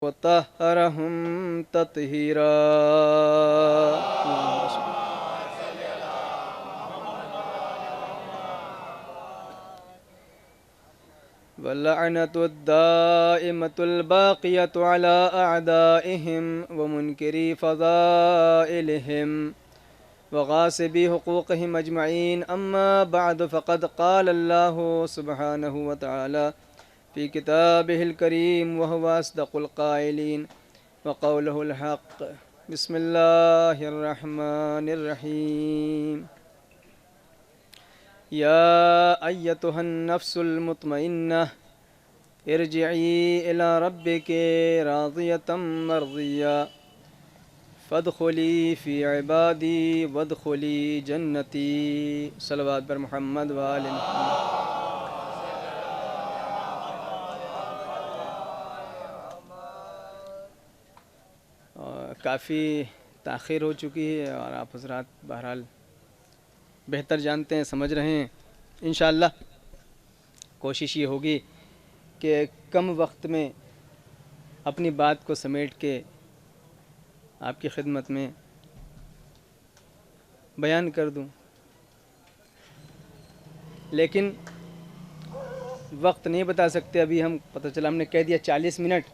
वतहरहुम ततहीरा। वल्लअनतुद्दाइमतुल बाक़ियतु अला अअदाइहिम व मुनकिरी फ़ज़ाइलिहिम व गासिबी हुक़ूक़िहिम अजमईन। अम्मा बअद फ़क़द क़ाल अल्लाहु सुब्हानहु व तआला फ़ी किताबिहिल करीम व हुवा अस्दक़ुल क़ाइलीन व क़ौलुहुल हक़्क़। बिस्मिल्लाहिर रहमानिर रहीम। या अय्यतुहन नफ्सुल मुतमइन्नह इरजिई इला रब्बिकी राज़ियतम मर्ज़िया फ़दख़ुली फ़ी इबादी वदख़ुली जन्नती। सल्लल्लाहु अलैहि मुहम्मद व आले मुहम्मद। काफ़ी ताख़ीर हो चुकी है और आप हज़रात बहरहाल बेहतर जानते हैं, समझ रहे हैं। इंशाअल्लाह कोशिश ये होगी कि कम वक्त में अपनी बात को समेट के आपकी खिदमत में बयान कर दूं, लेकिन वक्त नहीं बता सकते। अभी हम पता चला हमने कह दिया 40 मिनट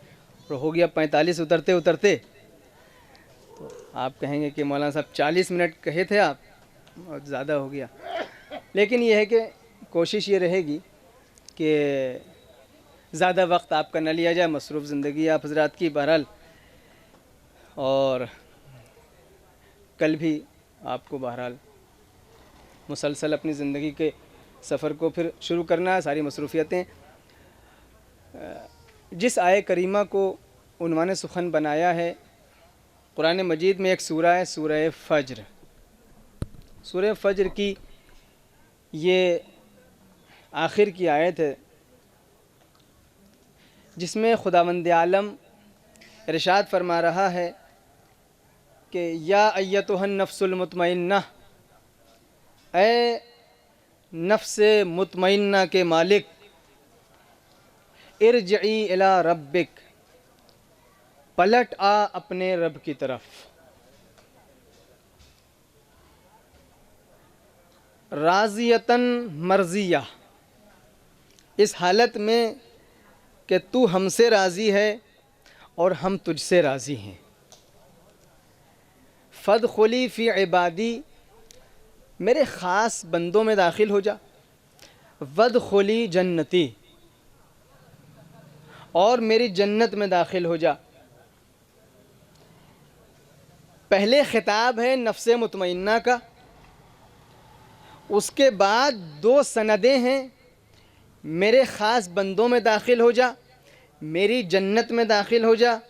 और हो गया 45 उतरते उतरते। तो आप कहेंगे कि मौलाना साहब 40 मिनट कहे थे आप, और ज़्यादा हो गया। लेकिन यह है कि कोशिश ये रहेगी कि ज़्यादा वक्त आपका न लिया जाए। मसरूफ़ ज़िंदगी आप हज़रात की बहरहाल, और कल भी आपको बहरहाल मुसलसल अपनी ज़िंदगी के सफ़र को फिर शुरू करना है। सारी मसरूफ़ियतें, जिस आय करीमा को उन्वान सुखन बनाया है कुरान मजीद में, एक सूरा है सूरह फ़ज्र। सूरह फ़ज्र की ये आखिर की आयत है जिसमें खुदावंद आलम इरशाद फरमा रहा है कि या अय्यतुहन नफ्सुल मुतमइन्ना, ए नफ्स मुतमइन्ना के मालिक, इरजिई इला रब्बिक, पलट आ अपने रब की तरफ। राज़ियतन मर्ज़िया, इस हालत में कि तू हमसे राज़ी है और हम तुझसे राज़ी हैं। फ़दख़ुली फ़ी इबादी, मेरे ख़ास बंदों में दाखिल हो जा। वदख़ुली जन्नती, और मेरी जन्नत में दाखिल हो जा। पहले ख़िताब है नफ्स मुतमइन्ना का, उसके बाद दो सनदें हैं। मेरे ख़ास बंदों में दाखिल हो जा, मेरी जन्नत में दाखिल हो जा।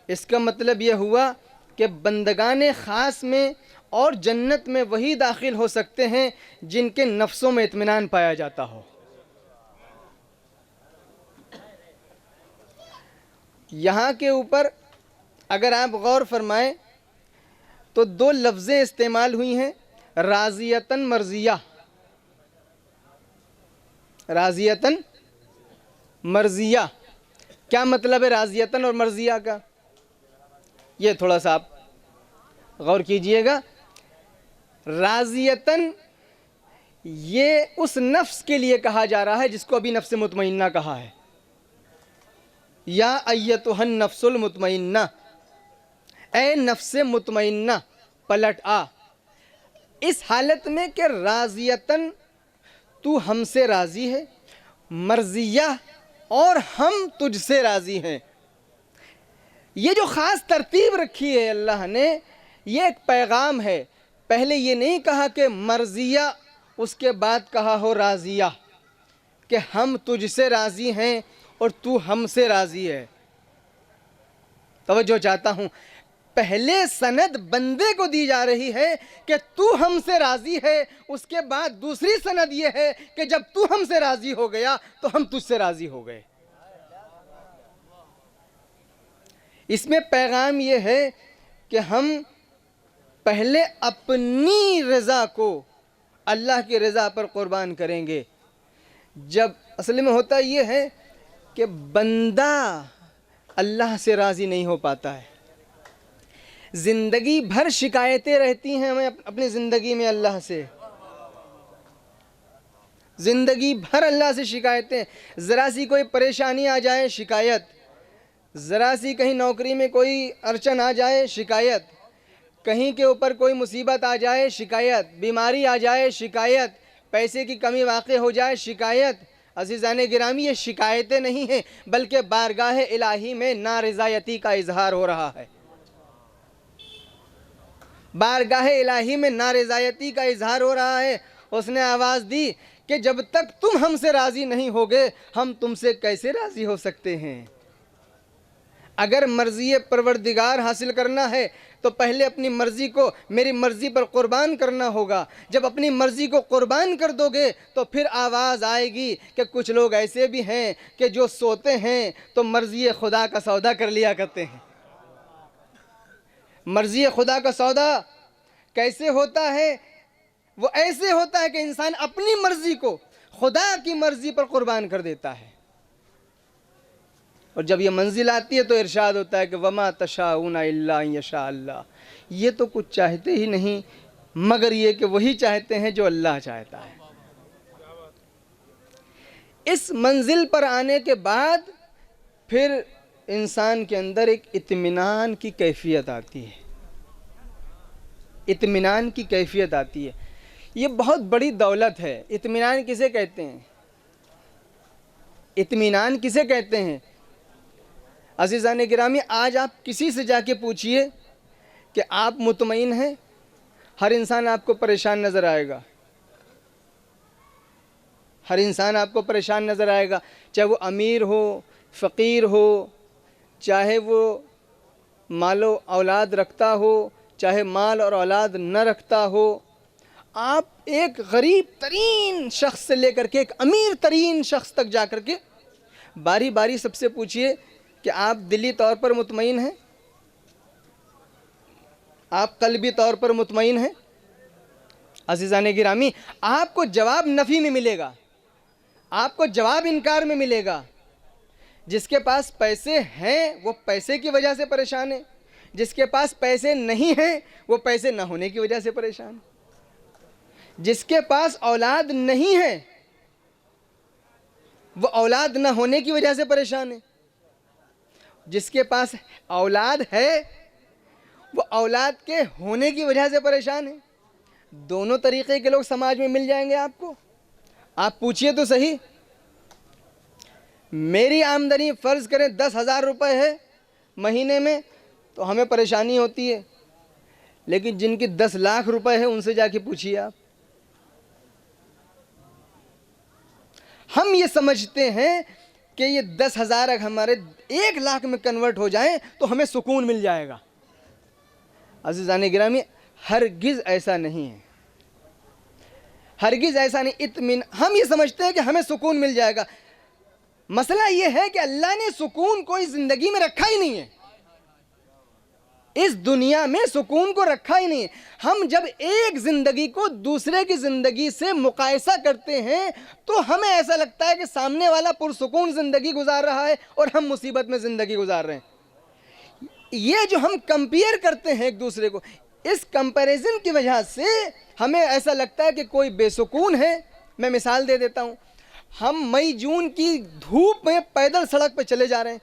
इसका मतलब यह हुआ कि बंदगान ख़ास में और जन्नत में वही दाखिल हो सकते हैं जिनके नफ्सों में इत्मीनान पाया जाता हो। यहाँ के ऊपर अगर आप गौर फरमाएं तो दो लफ्ज़ें इस्तेमाल हुई हैं, राज़ियतन मर्ज़िया। राज़ियतन मर्ज़िया, क्या मतलब है राज़ियतन और मर्ज़िया का? ये थोड़ा सा आप गौर कीजिएगा। राज़ियतन ये उस नफ्स के लिए कहा जा रहा है जिसको अभी नफ्स मुतमइन्ना कहा है। या अय्यतुहन नफ्सुल मुतमइन्ना, ए नफ्स मुतमइन्ना पलट आ। इस हालत में कि राज़ियतन तू हमसे राज़ी है, मर्ज़िया और हम तुझसे राज़ी हैं। ये जो ख़ास तरतीब रखी है अल्लाह ने, ये एक पैगाम है। पहले ये नहीं कहा कि मर्ज़िया, उसके बाद कहा हो राज़िया, कि हम तुझसे राज़ी हैं और तू हमसे राज़ी है। तवज्जो चाहता हूँ, पहले सनद बंदे को दी जा रही है कि तू हमसे राज़ी है, उसके बाद दूसरी सनद ये है कि जब तू हमसे राज़ी हो गया तो हम तुझसे राज़ी हो गए। इसमें पैगाम ये है कि हम पहले अपनी रज़ा को अल्लाह की रज़ा पर क़ुर्बान करेंगे। जब असल में होता ये है कि बंदा अल्लाह से राज़ी नहीं हो पाता है। ज़िंदगी भर शिकायतें रहती हैं हमें अपनी ज़िंदगी में अल्लाह से, ज़िंदगी भर अल्लाह से शिकायतें। ज़रा सी कोई परेशानी आ जाए शिकायत, ज़रा सी कहीं नौकरी में कोई अड़चन आ जाए शिकायत, कहीं के ऊपर कोई मुसीबत आ जाए शिकायत, बीमारी आ जाए शिकायत, पैसे की कमी वाक़ई हो जाए शिकायत। अज़ीज़ान गिरामी, ये शिकायतें नहीं हैं बल्कि बारगाह इलाही में नारज़ायती का इजहार हो रहा है। बारगाह इलाही में नारज़ायती का इजहार हो रहा है। उसने आवाज़ दी कि जब तक तुम हमसे राज़ी नहीं होगे हम तुमसे कैसे राज़ी हो सकते हैं। अगर मर्ज़ी परवरदिगार हासिल करना है तो पहले अपनी मर्ज़ी को मेरी मर्ज़ी पर क़ुरबान करना होगा। जब अपनी मर्ज़ी को क़ुरबान कर दोगे तो फिर आवाज़ आएगी कि कुछ लोग ऐसे भी हैं कि जो सोते हैं तो मर्ज़ी खुदा का सौदा कर लिया करते हैं। मर्ज़ी खुदा का सौदा कैसे होता है? वो ऐसे होता है कि इंसान अपनी मर्ज़ी को खुदा की मर्ज़ी पर क़ुरबान कर देता है। और जब ये मंजिल आती है तो इरशाद होता है कि वमा तशाऊना इल्ला अन यशा अल्लाह, ये तो कुछ चाहते ही नहीं मगर ये कि वही चाहते हैं जो अल्लाह चाहता है। इस मंजिल पर आने के बाद फिर इंसान के अंदर एक इत्मीनान की कैफियत आती है, इत्मीनान की कैफियत आती है। ये बहुत बड़ी दौलत है। इत्मीनान किसे कहते हैं? इत्मीनान किसे कहते हैं? अज़ीज़ान गिरामी, आज आप किसी से जाके पूछिए कि आप मुतमईन हैं, हर इंसान आपको परेशान नज़र आएगा। हर इंसान आपको परेशान नज़र आएगा, चाहे वो अमीर हो, फ़कीर हो, चाहे वो मालो औलाद रखता हो, चाहे माल और औलाद न रखता हो। आप एक गरीब तरीन शख्स से लेकर के एक अमीर तरीन शख्स तक जा कर के बारी बारी सबसे पूछिए कि आप दिली तौर पर मुतमईन हैं, आप क़ल्बी तौर पर मुतमईन हैं। अज़ीज़ान गिरामी, आपको जवाब नफ़ी में मिलेगा, आपको जवाब इनकार में मिलेगा। जिसके पास पैसे हैं वो पैसे की वजह से परेशान है, जिसके पास पैसे नहीं हैं वो पैसे ना होने की वजह से परेशान है, जिसके पास औलाद नहीं है वो औलाद ना होने की वजह से परेशान है, जिसके पास औलाद है वो औलाद के होने की वजह से परेशान है। दोनों तरीक़े के लोग समाज में मिल जाएंगे आपको। आप पूछिए तो सही, मेरी आमदनी फ़र्ज़ करें 10,000 रुपये है महीने में तो हमें परेशानी होती है, लेकिन जिनकी 10 लाख रुपए है उनसे जाके पूछिए आप। हम ये समझते हैं कि ये 10,000 अगर हमारे 1 लाख में कन्वर्ट हो जाएं तो हमें सुकून मिल जाएगा। अज़ीज़ान गिरामी, हरगिज़ ऐसा नहीं है, हरगिज़ ऐसा नहीं। हम ये समझते हैं कि हमें सुकून मिल जाएगा। मसला ये है कि अल्लाह ने सुकून कोई ज़िंदगी में रखा ही नहीं है, इस दुनिया में सुकून को रखा ही नहीं है। हम जब एक ज़िंदगी को दूसरे की ज़िंदगी से मुकायसा करते हैं तो हमें ऐसा लगता है कि सामने वाला पुरसुकून ज़िंदगी गुजार रहा है और हम मुसीबत में ज़िंदगी गुजार रहे हैं। ये जो हम कंपेयर करते हैं एक दूसरे को, इस कंपैरिजन की वजह से हमें ऐसा लगता है कि कोई बेसुकून है। मैं मिसाल दे देता हूँ, हम मई जून की धूप में पैदल सड़क पर चले जा रहे हैं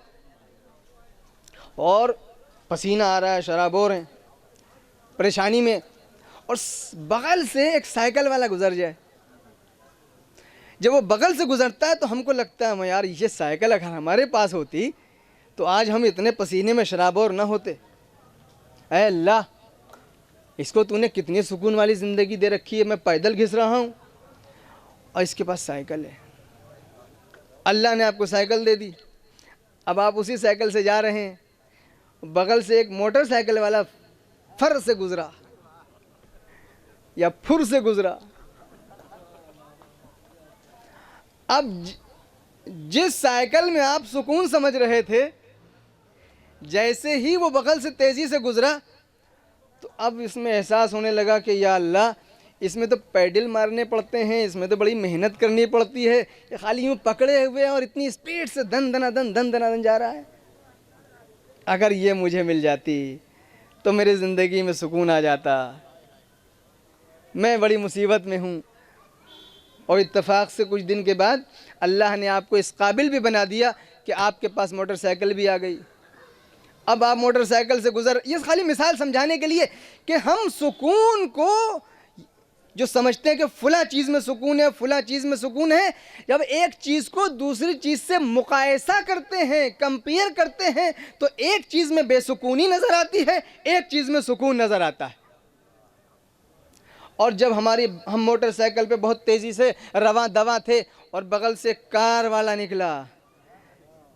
और पसीना आ रहा है, शराबोर हैं, परेशानी में, और बगल से एक साइकिल वाला गुजर जाए। जब वो बगल से गुजरता है तो हमको लगता है यार ये साइकिल अगर हमारे पास होती तो आज हम इतने पसीने में शराबोर ना होते। ऐ अल्लाह, इसको तूने कितनी सुकून वाली ज़िंदगी दे रखी है, मैं पैदल घिस रहा हूँ और इसके पास साइकिल है। अल्लाह ने आपको साइकिल दे दी, अब आप उसी साइकिल से जा रहे हैं, बगल से एक मोटरसाइकिल वाला फर से गुजरा या फुर से गुजरा। अब जिस साइकिल में आप सुकून समझ रहे थे, जैसे ही वो बगल से तेज़ी से गुजरा तो अब इसमें एहसास होने लगा कि या अल्लाह, इसमें तो पैडल मारने पड़ते हैं, इसमें तो बड़ी मेहनत करनी पड़ती है, ये खाली यूँ पकड़े हुए हैं और इतनी स्पीड से धन धनाधन जा रहा है। अगर ये मुझे मिल जाती तो मेरी ज़िंदगी में सुकून आ जाता। मैं बड़ी मुसीबत में हूँ और इत्तेफाक से कुछ दिन के बाद अल्लाह ने आपको इस काबिल भी बना दिया कि आपके पास मोटरसाइकिल भी आ गई। अब आप मोटरसाइकिल से ये खाली मिसाल समझाने के लिए कि हम सुकून को जो समझते हैं कि फ़ुला चीज़ में सुकून है, फ़ुला चीज़ में सुकून है, जब एक चीज़ को दूसरी चीज़ से मुकायसा करते हैं, कंपेयर करते हैं, तो एक चीज़ में बेसुकूनी नज़र आती है, एक चीज़ में सुकून नज़र आता है। और जब हम मोटरसाइकिल पे बहुत तेज़ी से रवां दवा थे और बगल से कार वाला निकला,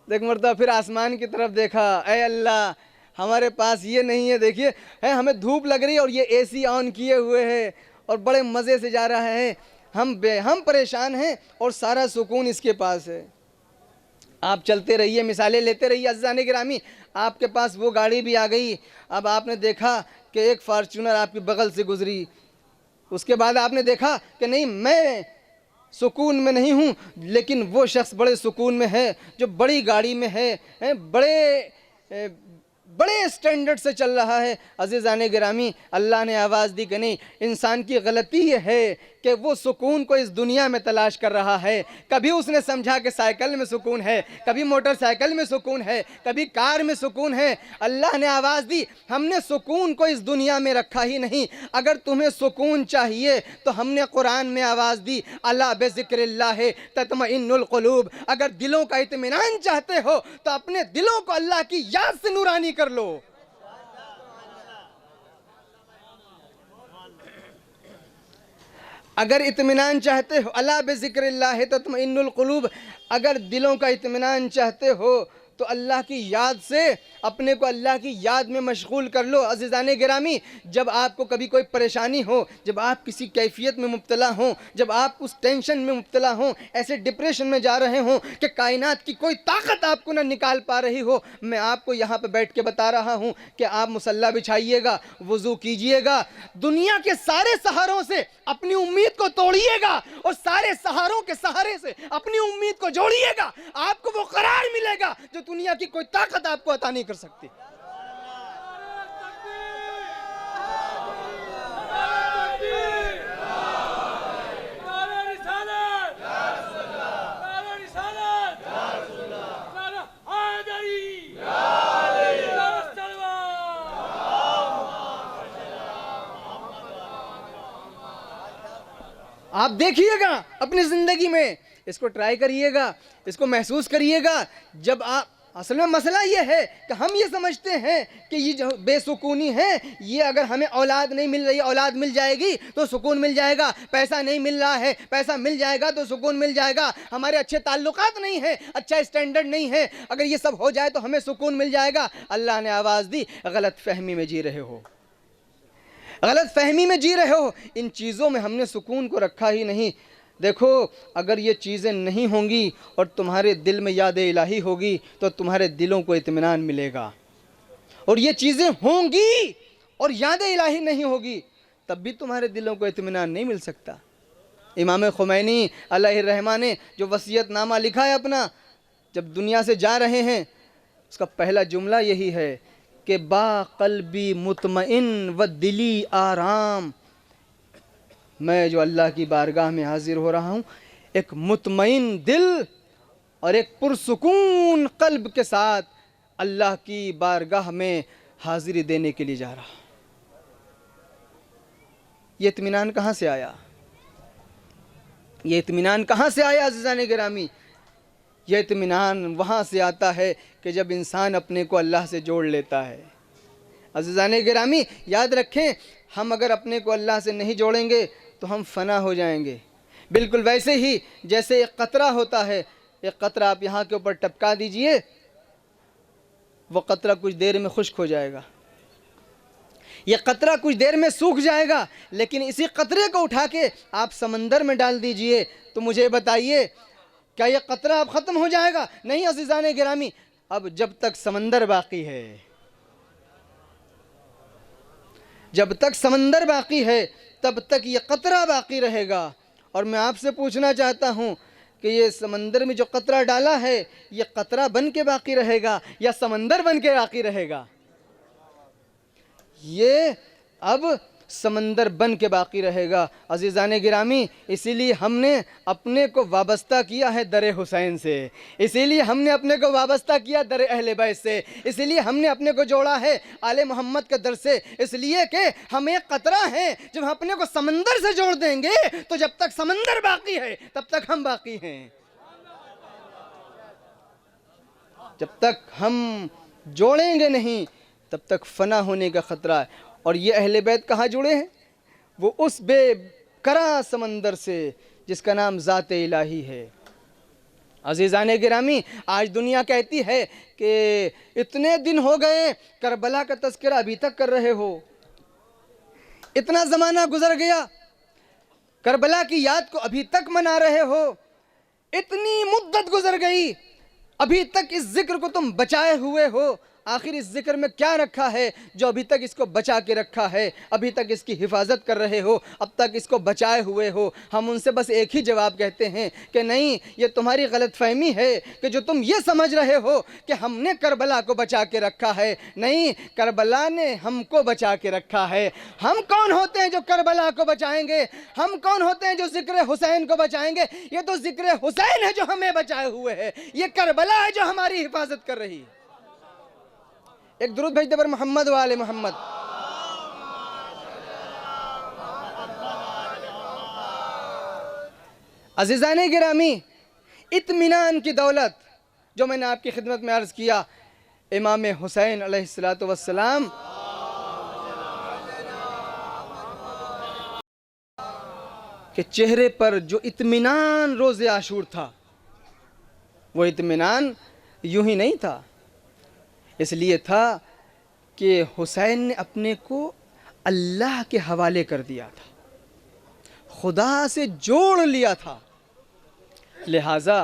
देख मरता फिर आसमान की तरफ देखा, ऐ अल्लाह हमारे पास ये नहीं है, देखिए है हमें धूप लग रही है और ये एसी ऑन किए हुए है और बड़े मज़े से जा रहा है, हम परेशान हैं और सारा सुकून इसके पास है। आप चलते रहिए, मिसालें लेते रहिए अज़ीज़ान गिरामी, आपके पास वो गाड़ी भी आ गई। अब आपने देखा कि एक फार्चूनर आपकी बगल से गुजरी, उसके बाद आपने देखा कि नहीं मैं सुकून में नहीं हूँ, लेकिन वो शख्स बड़े सुकून में है जो बड़ी गाड़ी में है, बड़े स्टैंडर्ड से चल रहा है। अज़ीज़ान गिरामी, अल्लाह ने आवाज़ दी कि नहीं, इंसान की गलती ये है कि वो सुकून को इस दुनिया में तलाश कर रहा है। कभी उसने समझा कि साइकिल में सुकून है, कभी मोटरसाइकिल में सुकून है, कभी कार में सुकून है। अल्लाह ने आवाज़ दी, हमने सुकून को इस दुनिया में रखा ही नहीं। अगर तुम्हें सुकून चाहिए तो हमने कुरान में आवाज़ दी, अला बिज़िक्रिल्लाह तत्मइन्नुल क़ुलूब। अगर दिलों का इत्मीनान चाहते हो तो अपने दिलों को अल्लाह की याद से नूरानी कर लो। अगर इत्मीनान चाहते हो, अला बिज़िक्रिल्लाह तत्मइन्नुल क़ुलूब, अगर दिलों का इत्मीनान चाहते हो तो अल्लाह की याद से अपने को अल्लाह की याद में मशगूल कर लो। अज़ीज़ान गिरामी, जब आपको कभी कोई परेशानी हो, जब आप किसी कैफियत में मुब्तला हों, जब आप उस टेंशन में मुब्तला हों, ऐसे डिप्रेशन में जा रहे हों कि कायनात की कोई ताकत आपको ना निकाल पा रही हो, मैं आपको यहाँ पे बैठ के बता रहा हूँ कि आप मुसल्ला बिछाइएगा, वज़ू कीजिएगा, दुनिया के सारे सहारों से अपनी उम्मीद को तोड़िएगा और सारे सहारों के सहारे से अपनी उम्मीद को जोड़िएगा। आपको वो करार मिलेगा जो दुनिया की कोई ताकत आपको अता नहीं कर सकती। आप देखिएगा अपनी ज़िंदगी में, इसको ट्राई करिएगा, इसको महसूस करिएगा। जब आप असल में मसला ये है कि हम ये समझते हैं कि ये जो बेसुकूनी है, ये अगर हमें औलाद नहीं मिल रही, औलाद मिल जाएगी तो सुकून मिल जाएगा, पैसा नहीं मिल रहा है, पैसा मिल जाएगा तो सुकून मिल जाएगा, हमारे अच्छे ताल्लुकात नहीं है, अच्छा स्टैंडर्ड नहीं है, अगर ये सब हो जाए तो हमें सुकून मिल जाएगा। अल्लाह ने आवाज़ दी, गलत फहमी में जी रहे हो, गलत फहमी में जी रहे हो, इन चीज़ों में हमने सुकून को रखा ही नहीं। देखो, अगर ये चीज़ें नहीं होंगी और तुम्हारे दिल में याद इलाही होगी तो तुम्हारे दिलों को इत्मीनान मिलेगा, और ये चीज़ें होंगी और याद इलाही नहीं होगी तब भी तुम्हारे दिलों को इत्मीनान नहीं मिल सकता। इमाम खुमैनी अलैहिर्रहमा ने जो वसीयतनामा लिखा है अपना, जब दुनिया से जा रहे हैं, उसका पहला जुमला यही है कि बा क़ल्बी मुतमइन व दिली आराम, मैं जो अल्लाह की बारगाह में हाजिर हो रहा हूँ एक मुतमइन दिल और एक पुरसुकून क़ल्ब के साथ अल्लाह की बारगाह में हाजिरी देने के लिए जा रहा। ये इत्मीनान कहाँ से आया? ये इत्मीनान कहाँ से आया अज़ीज़ान गिरामी? यह इत्मीनान वहाँ से आता है कि जब इंसान अपने को अल्लाह से जोड़ लेता है। अज़ीज़ान गिरामी, याद रखें, हम अगर अपने को अल्लाह से नहीं जोड़ेंगे तो हम फ़ना हो जाएंगे। बिल्कुल वैसे ही जैसे एक कतरा होता है, एक कतरा आप यहाँ के ऊपर टपका दीजिए, वो कतरा कुछ देर में खुश्क हो जाएगा, ये कतरा कुछ देर में सूख जाएगा, लेकिन इसी कतरे को उठा के आप समंदर में डाल दीजिए तो मुझे बताइए क्या ये कतरा अब ख़त्म हो जाएगा? नहीं अज़ीज़ान गिरामी, अब जब तक समंदर बाकी है, जब तक समंदर बाकी है तब तक ये कतरा बाकी रहेगा। और मैं आपसे पूछना चाहता हूँ कि ये समंदर में जो कतरा डाला है ये कतरा बन के बाकी रहेगा या समंदर बन के बाकी रहेगा? ये अब समंदर बन के बाकी रहेगा। अज़ीज़ान गिरामी, इसीलिए हमने अपने को वाबस्ता किया है दर हुसैन से, इसीलिए हमने अपने को वाबस्ता किया दर अहले बैत से, इसीलिए हमने अपने को जोड़ा है आले मोहम्मद के दर से, इसलिए कि हम एक कतरा हैं। जब हम अपने को समंदर से जोड़ देंगे तो जब तक समंदर बाकी है तब तक हम बाकी हैं। जब तक हम जोड़ेंगे नहीं तब तक फना होने का ख़तरा है। और ये अहले बैत कहाँ जुड़े हैं? वो उस बेकरार समंदर से जिसका नाम ज़ाते इलाही है। अज़ीज़ान गिरामी, आज दुनिया कहती है कि इतने दिन हो गए करबला का तज़किरा अभी तक कर रहे हो, इतना ज़माना गुजर गया करबला की याद को अभी तक मना रहे हो, इतनी मुद्दत गुजर गई अभी तक इस जिक्र को तुम बचाए हुए हो। आखिर इस जिक्र में क्या रखा है जो अभी तक इसको बचा के रखा है? अभी तक इसकी हिफाजत कर रहे हो, अब तक इसको बचाए हुए हो। हम उनसे बस एक ही जवाब कहते हैं कि नहीं, ये तुम्हारी गलतफहमी है कि जो तुम ये समझ रहे हो कि हमने करबला को बचा के रखा है। नहीं, करबला ने हमको बचा के रखा है। हम कौन होते हैं जो करबला को बचाएंगे? हम कौन होते हैं जो जिक्र हुसैन को बचाएंगे? ये तो जिक्र हुसैन है जो हमें बचाए हुए है, ये करबला है जो हमारी हिफाजत कर रही है। एक दुरूद भेज दे पर मोहम्मद वाले मोहम्मद। अज़ीज़ान गिरामी, इत्मीनान की दौलत जो मैंने आपकी खिदमत में अर्ज़ किया, इमाम हुसैन अलैहिस्सलातु वस्सलाम के चेहरे पर जो इत्मीनान रोज़े आशूर था, वो इत्मीनान यूं ही नहीं था। इसलिए था कि हुसैन ने अपने को अल्लाह के हवाले कर दिया था, खुदा से जोड़ लिया था। लिहाजा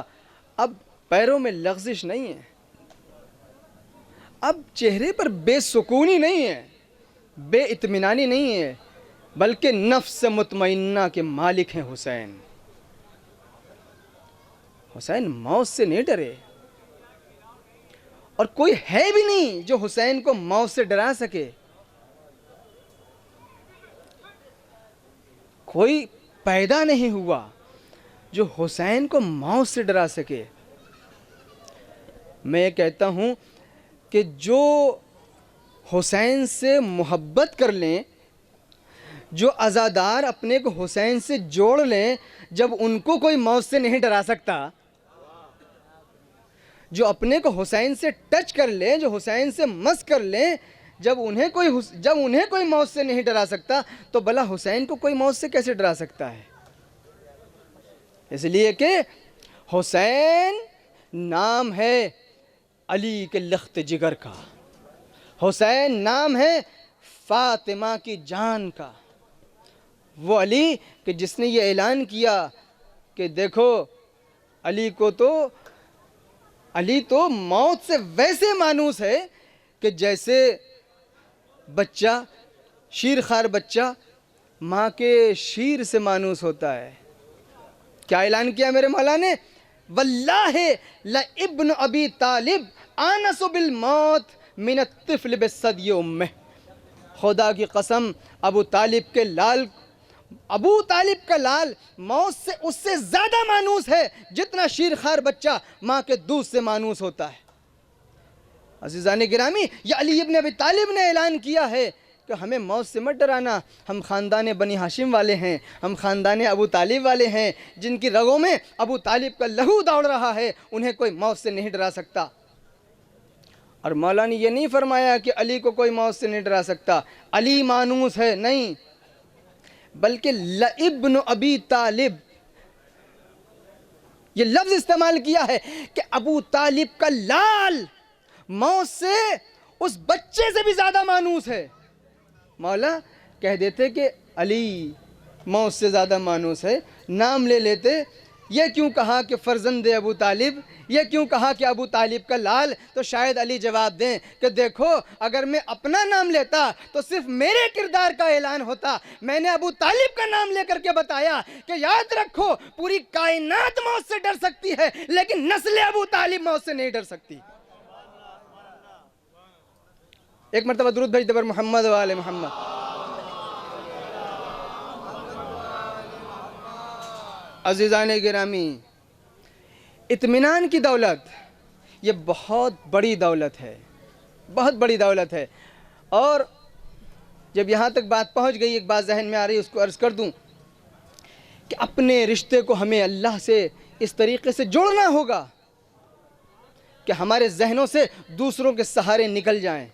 अब पैरों में लग़ज़िश नहीं है, अब चेहरे पर बेसुकूनी नहीं है, बेइत्मीनानी नहीं है, बल्कि नफ्स मुतमइन्ना के मालिक हैं हुसैन। हुसैन मौत से नहीं डरे और कोई है भी नहीं जो हुसैन को मौत से डरा सके। कोई पैदा नहीं हुआ जो हुसैन को मौत से डरा सके। मैं ये कहता हूँ कि जो हुसैन से मोहब्बत कर लें, जो अज़ादार अपने को हुसैन से जोड़ लें, जब उनको कोई मौत से नहीं डरा सकता, जो अपने को हुसैन से टच कर लें, जो हुसैन से मस कर लें, जब उन्हें कोई मौत से नहीं डरा सकता, तो भला हुसैन को कोई मौत से कैसे डरा सकता है? इसलिए कि हुसैन नाम है अली के लख्त जिगर का, हुसैन नाम है फ़ातिमा की जान का। वो अली कि जिसने ये ऐलान किया कि देखो अली तो मौत से वैसे मानूस है कि जैसे बच्चा, शीरखार बच्चा माँ के शीर से मानूस होता है। क्या ऐलान किया मेरे मौला ने? वल्लाहि ला इब्न अबी तालिब आनसु बिल मौत मिन तिफ्ल बिसदी उम्मे। खुदा की कसम, अबू तालिब का लाल मौत से उससे ज़्यादा मानूस है जितना शीरखार बच्चा माँ के दूध से मानूस होता है। अज़ीज़ान गिरामी, ये अली इब्न अबी तालिब ने ऐलान किया है कि हमें मौत से मत डराना, हम ख़ानदान बनी हाशिम वाले हैं, हम ख़ानदान अबू तालिब वाले हैं, जिनकी रगों में अबू तालिब का लहू दौड़ रहा है, उन्हें कोई मौत से नहीं डरा सकता। और मौला ने यह नहीं फरमाया कि अली को कोई मौत से नहीं डरा सकता, अली मानूस है, नहीं, बल्कि इब्न अबी तालिब ये लफ्ज़ इस्तेमाल किया है कि अबू तालिब का लाल मौत से उस बच्चे से भी ज़्यादा मानूस है। मौला कह देते कि अली मौत से ज़्यादा मानूस है, नाम ले लेते, ये क्यों कहा कि फ़र्जंद अबू तालिब, ये क्यों कहा कि अबू तालिब का लाल? तो शायद अली जवाब दें कि देखो, अगर मैं अपना नाम लेता तो सिर्फ मेरे किरदार का ऐलान होता। मैंने अबू तालिब का नाम लेकर के बताया कि याद रखो, पूरी कायनात मौत से डर सकती है लेकिन नस्ल अबू तालिब मौत से नहीं डर सकती। एक मरतबा दुरूद भेज दे पर मोहम्मद वाले मोहम्मद। अज़ीज़ाने गिरामी, इत्मीनान की दौलत ये बहुत बड़ी दौलत है, बहुत बड़ी दौलत है। और जब यहाँ तक बात पहुँच गई, एक बात जहन में आ रही है, उसको अर्ज़ कर दूँ कि अपने रिश्ते को हमें अल्लाह से इस तरीक़े से जोड़ना होगा कि हमारे जहनों से दूसरों के सहारे निकल जाएं।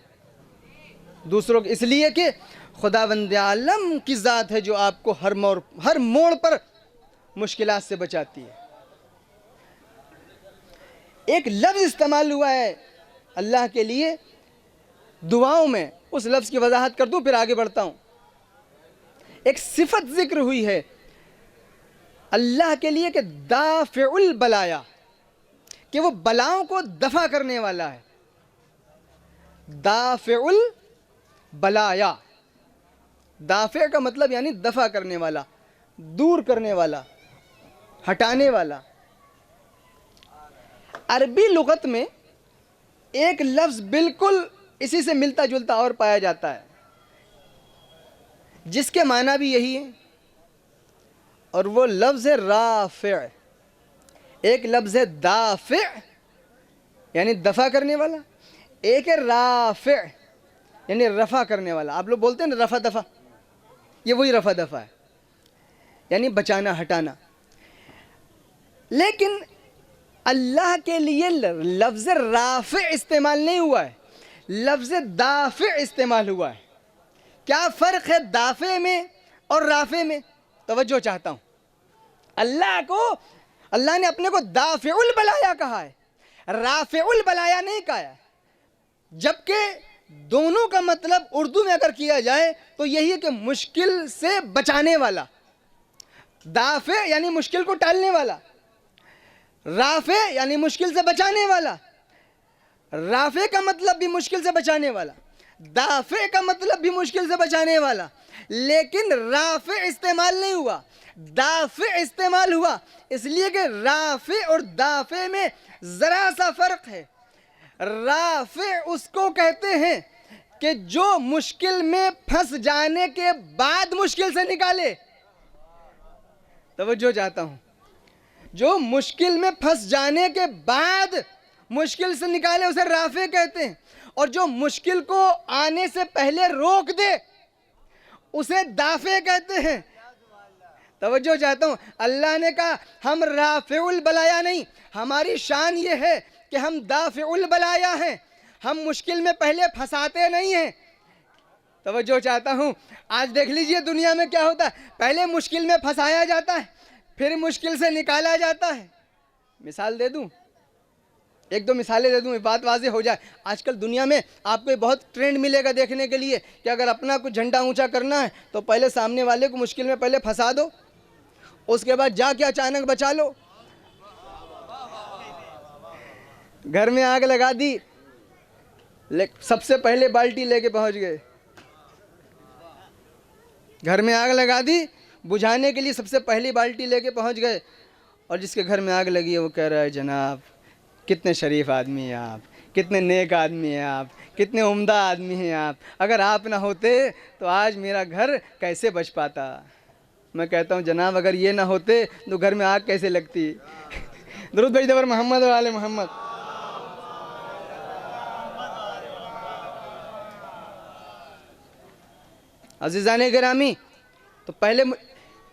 दूसरों के, इसलिए कि खुदावंद आलम की ज़ात है जो आपको हर मोड़ पर मुश्किलात से बचाती है। एक लफ्ज़ इस्तेमाल हुआ है अल्लाह के लिए दुआओं में, उस लफ्ज़ की वजाहत कर दूं फिर आगे बढ़ता हूँ। एक सिफत जिक्र हुई है अल्लाह के लिए कि दाफ़िउल बलाया, कि वो बलाओं को दफ़ा करने वाला है। दाफ़िउल बलाया, दाफ़े का मतलब यानी दफ़ा करने वाला, दूर करने वाला, हटाने वाला। अरबी लुगत में एक लफ्ज़ बिल्कुल इसी से मिलता जुलता और पाया जाता है, जिसके माना भी यही है, और वो लफ्ज़ है राफ़िअ। एक लफ्ज़ है दाफ़िअ यानी दफ़ा करने वाला, एक है राफ़िअ यानी रफ़ा करने वाला। आप लोग बोलते हैं ना रफ़ा दफ़ा, ये वही रफ़ा दफ़ा है, यानी बचाना, हटाना। लेकिन अल्लाह के लिए लफ्ज़ राफ़िअ इस्तेमाल नहीं हुआ है, लफ्ज़ दाफ़िअ इस्तेमाल हुआ है। क्या फ़र्क है दाफ़े में और राफ़े में? तवज्जो चाहता हूँ। अल्लाह ने अपने को दाफ़िउल बलाया कहा है, राफ़िउल बलाया नहीं कहा है, जबकि दोनों का मतलब उर्दू में अगर किया जाए तो यही है कि मुश्किल से बचाने वाला। दाफ़े यानी मुश्किल को टालने वाला, राफ़े यानी मुश्किल से बचाने वाला। राफ़े का मतलब भी मुश्किल से बचाने वाला, दाफ़े का मतलब भी मुश्किल से बचाने वाला, लेकिन राफ़े इस्तेमाल नहीं हुआ, दाफ़े इस्तेमाल हुआ। इसलिए कि राफ़े और दाफ़े में ज़रा सा फ़र्क है। राफ़े उसको कहते हैं कि जो मुश्किल में फंस जाने के बाद मुश्किल से निकाले। तवज्जो चाहता हूँ, जो मुश्किल में फंस जाने के बाद मुश्किल से निकाले उसे राफ़े कहते हैं, और जो मुश्किल को आने से पहले रोक दे उसे दाफ़े कहते हैं। तवज्जो चाहता हूँ, अल्लाह ने कहा हम राफ़िउल बलाया नहीं, हमारी शान ये है कि हम दाफ़िउल बलाया हैं, हम मुश्किल में पहले फंसाते नहीं हैं। तवज्जो चाहता हूँ, आज देख लीजिए दुनिया में क्या होता है, पहले मुश्किल में फंसाया जाता है, फिर मुश्किल से निकाला जाता है। मिसाल दे दूँ, एक दो मिसालें दे दूँ, बात वाज़ेह हो जाए। आजकल दुनिया में आपको बहुत ट्रेंड मिलेगा देखने के लिए कि अगर अपना कुछ झंडा ऊंचा करना है तो पहले सामने वाले को मुश्किल में पहले फंसा दो, उसके बाद जाके अचानक बचा लो। घर में आग लगा दी, सबसे पहले बाल्टी लेके पहुंच गए। घर में आग लगा दी, बुझाने के लिए सबसे पहली बाल्टी लेके पहुंच गए, और जिसके घर में आग लगी है वो कह रहा है जनाब कितने शरीफ आदमी हैं आप, कितने नेक आदमी हैं आप, कितने उम्दा आदमी हैं आप, अगर आप ना होते तो आज मेरा घर कैसे बच पाता। मैं कहता हूँ जनाब अगर ये ना होते तो घर में आग कैसे लगती। दुरूद भेज दे मोहम्मद और आले मोहम्मद। अज़ीज़ाने गिरामी, तो पहले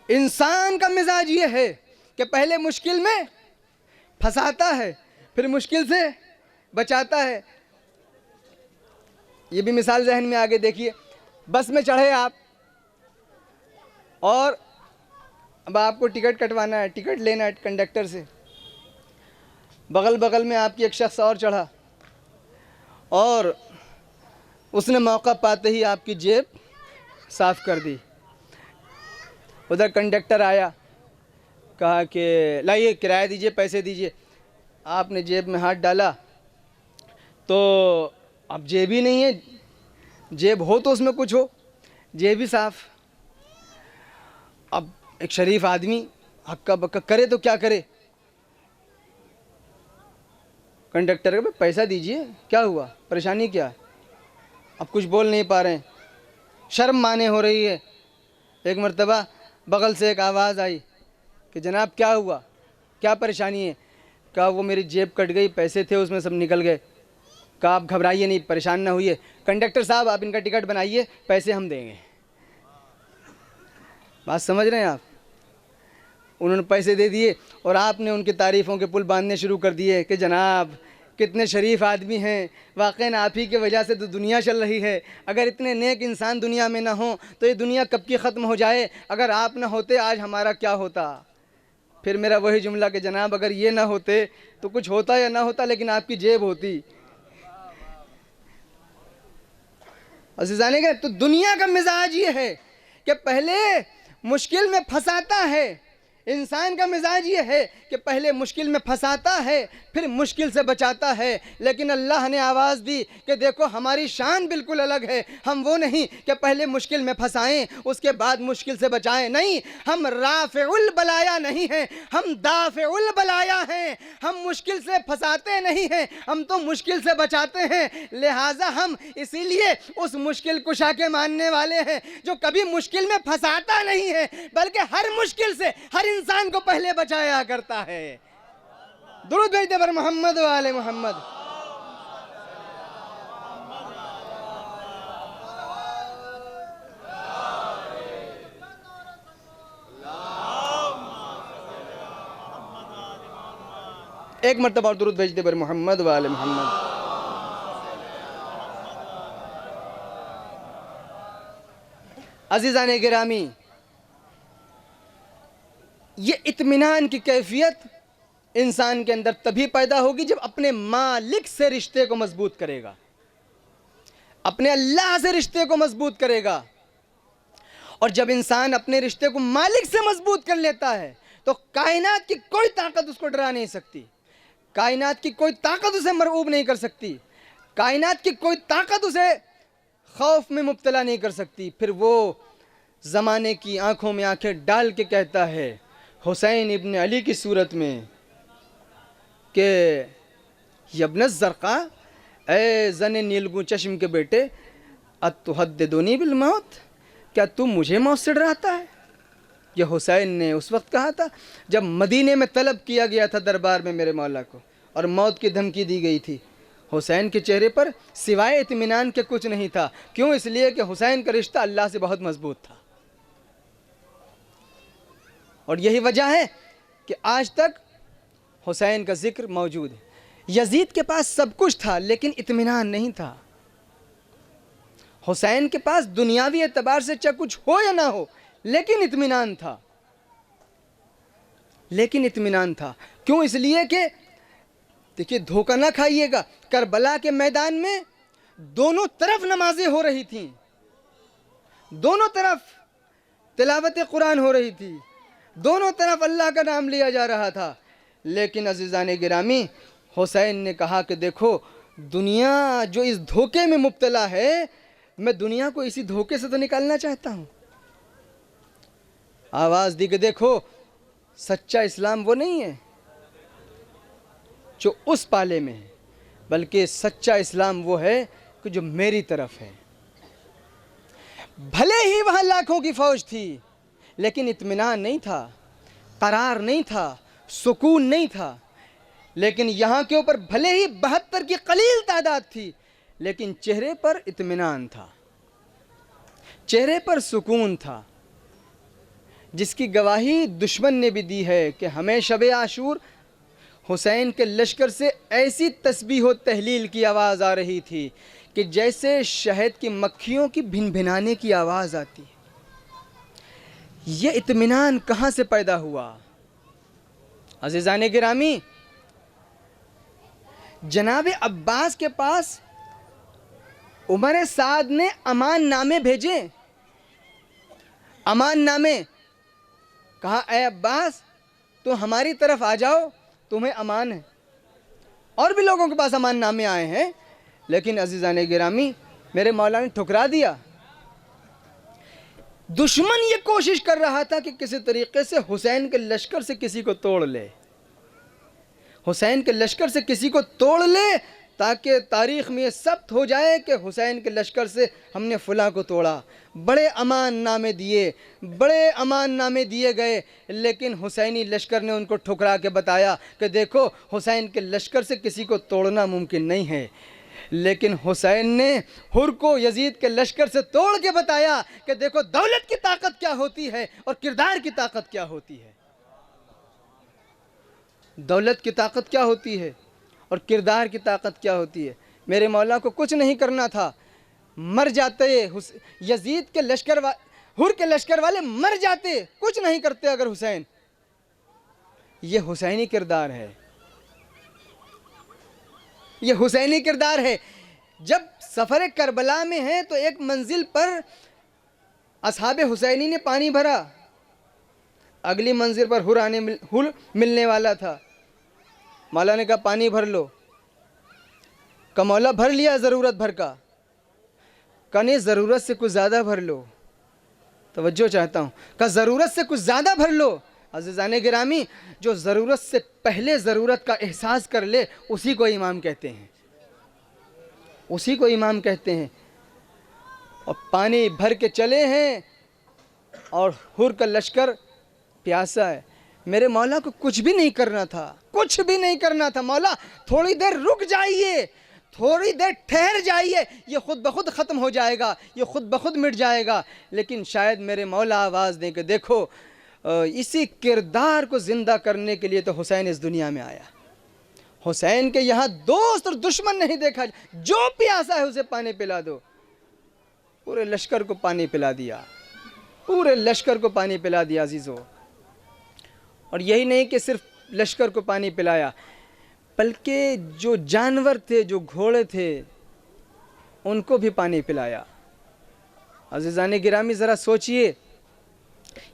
इंसान का मिजाज ये है कि पहले मुश्किल में फंसाता है, फिर मुश्किल से बचाता है। ये भी मिसाल जहन में आगे देखिए, बस में चढ़े आप और अब आपको टिकट कटवाना है, टिकट लेना है कंडक्टर से। बगल में आपकी एक शख्स और चढ़ा और उसने मौका पाते ही आपकी जेब साफ़ कर दी। उधर कंडक्टर आया, कहा कि लाइए किराया दीजिए, पैसे दीजिए। आपने जेब में हाथ डाला तो अब जेब ही नहीं है, जेब हो तो उसमें कुछ हो, जेब ही साफ। अब एक शरीफ आदमी हक्का बक्का करे तो क्या करे? कंडक्टर का पैसा दीजिए, क्या हुआ, परेशानी क्या है? अब कुछ बोल नहीं पा रहे हैं, शर्म माने हो रही है। एक मर्तबा बगल से एक आवाज़ आई कि जनाब क्या हुआ, क्या परेशानी है? कहा वो मेरी जेब कट गई, पैसे थे उसमें सब निकल गए। कहा आप घबराइए नहीं, परेशान ना होइए, कंडक्टर साहब आप इनका टिकट बनाइए, पैसे हम देंगे। बात समझ रहे हैं आप? उन्होंने पैसे दे दिए और आपने उनकी तारीफ़ों के पुल बांधने शुरू कर दिए कि जनाब कितने शरीफ आदमी हैं, वाक़ई आप ही की वजह से तो दुनिया चल रही है। अगर इतने नेक इंसान दुनिया में ना हो तो ये दुनिया कब की ख़त्म हो जाए। अगर आप ना होते आज हमारा क्या होता? फिर मेरा वही जुमला कि जनाब अगर ये ना होते तो कुछ होता या ना होता, लेकिन आपकी जेब होती। अज़ीज़ाने के तो दुनिया का मिजाज ये है कि पहले मुश्किल में फंसाता है। इंसान का मिजाज ये है कि पहले मुश्किल में फंसाता है, फिर मुश्किल से बचाता है। लेकिन अल्लाह ने आवाज़ दी कि देखो हमारी शान बिल्कुल अलग है। हम वो नहीं कि पहले मुश्किल में फंसाएं उसके बाद मुश्किल से बचाएं, नहीं, हम राफ़िउल बलाया नहीं हैं, हम दाफ़िउल बलाया हैं। हम मुश्किल से फंसाते नहीं हैं, हम तो मुश्किल से बचाते हैं। लिहाजा हम इसीलिए उस मुश्किल कुशा के मानने वाले हैं जो कभी मुश्किल में फंसाता नहीं है, बल्कि हर मुश्किल से हर इंसान को पहले बचाया करता है। दुरूद भेजते पर मोहम्मद वाले मोहम्मद। एक मरतबा और दुरूद भेजते पर मोहम्मद वाले मोहम्मद। अज़ीज़ाने गिरामी, ये इत्मीनान की कैफियत इंसान के अंदर तभी पैदा होगी जब अपने मालिक से रिश्ते को मजबूत करेगा, अपने अल्लाह से रिश्ते को मजबूत करेगा। और जब इंसान अपने रिश्ते को मालिक से मजबूत कर लेता है तो कायनात की कोई ताकत उसको डरा नहीं सकती, कायनात की कोई ताकत उसे मरऊब नहीं कर सकती, कायनात की कोई ताकत उसे खौफ में मुब्तला नहीं कर सकती। फिर वो ज़माने की आंखों में आंखें डाल के कहता है हुसैन इब्न अली की सूरत में कि यब्न ज़रक़ा, ए ज़ने नीलगू चश्म के बेटे, अतुहद्दिदुनी बिल मौत, क्या तू मुझे मौत से डराता है? यह हुसैन ने उस वक्त कहा था जब मदीने में तलब किया गया था दरबार में मेरे मौला को और मौत की धमकी दी गई थी। हुसैन के चेहरे पर सिवाय इत्मीनान के कुछ नहीं था। क्यों? इसलिए कि हुसैन का रिश्ता अल्लाह से बहुत मजबूत था। और यही वजह है कि आज तक हुसैन का जिक्र मौजूद है। यजीद के पास सब कुछ था लेकिन इत्मीनान नहीं था। हुसैन के पास दुनियावी एतबार से चाहे कुछ हो या ना हो लेकिन इत्मीनान था, लेकिन इत्मीनान था। क्यों? इसलिए कि देखिए, धोखा ना खाइएगा, करबला के मैदान में दोनों तरफ नमाजें हो रही थीं, दोनों तरफ तिलावत कुरान हो रही थी, दोनों तरफ अल्लाह का नाम लिया जा रहा था। लेकिन अज़ीज़ाने गिरामी, हुसैन ने कहा कि देखो दुनिया जो इस धोखे में मुब्तला है, मैं दुनिया को इसी धोखे से तो निकालना चाहता हूँ। आवाज़ दी कि देखो सच्चा इस्लाम वो नहीं है जो उस पाले में है, बल्कि सच्चा इस्लाम वो है कि जो मेरी तरफ है। भले ही वहाँ लाखों की फ़ौज थी लेकिन इत्मीनान नहीं था, करार नहीं था, सुकून नहीं था। लेकिन यहाँ के ऊपर भले ही 72 की कलील तादाद थी लेकिन चेहरे पर इत्मीनान था, चेहरे पर सुकून था, जिसकी गवाही दुश्मन ने भी दी है कि हमें शब आशूर हुसैन के लश्कर से ऐसी तस्बीह व तहलील की आवाज़ आ रही थी कि जैसे शहद की मक्खियों की भिनभिनाने की आवाज़ आती है। ये इत्मीनान कहाँ से पैदा हुआ? अज़ीज़ाने गिरामी, जनाब अब्बास के पास उमर साद ने अमान नामे भेजे, अमान नामे। कहा, ए अब्बास तो हमारी तरफ आ जाओ, तुम्हें अमान है। और भी लोगों के पास अमान नामे आए हैं, लेकिन अजीज़ान गिरामी, मेरे मौला ने ठुकरा दिया। दुश्मन ये कोशिश कर रहा था कि किसी तरीके से हुसैन के लश्कर से किसी को तोड़ ले, हुसैन के लश्कर से किसी को तोड़ ले, ताकि तारीख़ में ये सब्त हो जाए कि हुसैन के लश्कर से हमने फ़लाँ को तोड़ा। बड़े अमान नामे दिए, बड़े अमान नामे दिए गए, लेकिन हुसैनी लश्कर ने उनको ठुकरा के बताया कि देखो, हुसैन के लश्कर से किसी को तोड़ना मुमकिन नहीं है। लेकिन हुसैन ने हुर को यजीद के लश्कर से तोड़ के बताया कि देखो, दौलत की ताकत क्या होती है और किरदार की ताकत क्या होती है। दौलत की ताकत क्या होती है और किरदार की ताकत क्या होती है। मेरे मौला को कुछ नहीं करना था, मर जाते यजीद के लश्कर हुर के लश्कर वाले मर जाते, कुछ नहीं करते अगर हुसैन। ये हुसैनी किरदार है, ये हुसैनी किरदार है। जब सफ़र करबला में है तो एक मंजिल पर असहाबे हुसैनी ने पानी भरा, अगली मंजिल पर हुर मिलने वाला था। मौला ने कहा पानी भर लो, का मौला भर लिया ज़रूरत भर का, कने ज़रूरत से कुछ ज़्यादा भर लो। तवज्जो चाहता हूँ, का ज़रूरत से कुछ ज़्यादा भर लो। अज़ीज़ान गिरामी, जो ज़रूरत से पहले ज़रूरत का एहसास कर ले, उसी को इमाम कहते हैं, उसी को इमाम कहते हैं। और पानी भर के चले हैं और हुर का लश्कर प्यासा है। मेरे मौला को कुछ भी नहीं करना था, कुछ भी नहीं करना था। मौला थोड़ी देर रुक जाइए, थोड़ी देर ठहर जाइए, ये खुद ब खुद ख़त्म हो जाएगा, ये खुद ब खुद मिट जाएगा। लेकिन शायद मेरे मौला आवाज़ दें कि देखो, इसी किरदार को ज़िंदा करने के लिए तो हुसैन इस दुनिया में आया। हुसैन के यहाँ दोस्त और दुश्मन नहीं देखा, जो प्यासा है उसे पानी पिला दो। पूरे लश्कर को पानी पिला दिया, पूरे लश्कर को पानी पिला दिया अजीज़ों। और यही नहीं कि सिर्फ लश्कर को पानी पिलाया, बल्कि जो जानवर थे, जो घोड़े थे, उनको भी पानी पिलाया। अज़ीज़ान गिरामी, ज़रा सोचिए,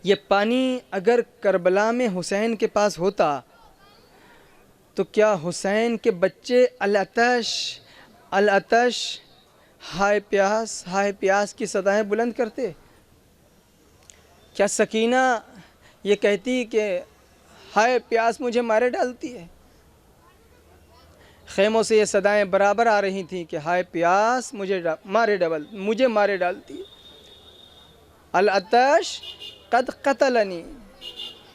ये पानी अगर करबला में हुसैन के पास होता तो क्या हुसैन के बच्चे अल-अतश अल-अतश, हाय प्यास की सदाएं बुलंद करते? क्या सकीना ये कहती कि हाय प्यास मुझे मारे डालती है? खेमों से ये सदाएं बराबर आ रही थीं कि हाय प्यास मुझे मारे डालती है। अल-अतश कद कतलनी,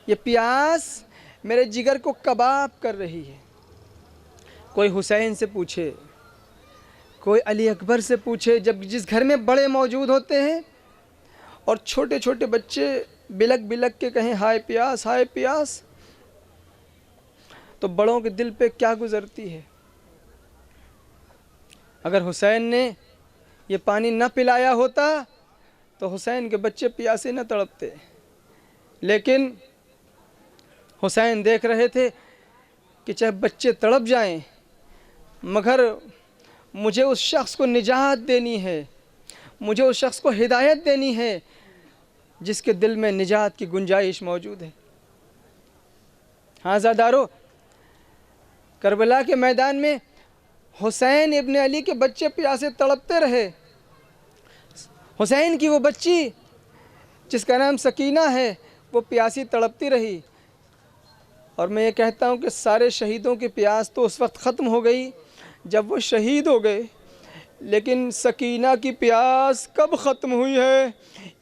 ये प्यास मेरे जिगर को कबाब कर रही है। कोई हुसैन से पूछे, कोई अली अकबर से पूछे, जब जिस घर में बड़े मौजूद होते हैं और छोटे छोटे बच्चे बिलक बिलक के कहें हाय प्यास, तो बड़ों के दिल पे क्या गुजरती है। अगर हुसैन ने ये पानी न पिलाया होता तो हुसैन के बच्चे प्यासे न तड़पते। लेकिन हुसैन देख रहे थे कि चाहे बच्चे तड़प जाएं, मगर मुझे उस शख्स को निजात देनी है, मुझे उस शख्स को हिदायत देनी है जिसके दिल में निजात की गुंजाइश मौजूद है। हाँ ज़ादारो, करबला के मैदान में हुसैन इब्न अली के बच्चे प्यासे तड़पते रहे। हुसैन की वो बच्ची जिसका नाम सकीना है, वो प्यासी तड़पती रही। और मैं ये कहता हूँ कि सारे शहीदों की प्यास तो उस वक्त ख़त्म हो गई जब वो शहीद हो गए, लेकिन सकीना की प्यास कब ख़त्म हुई है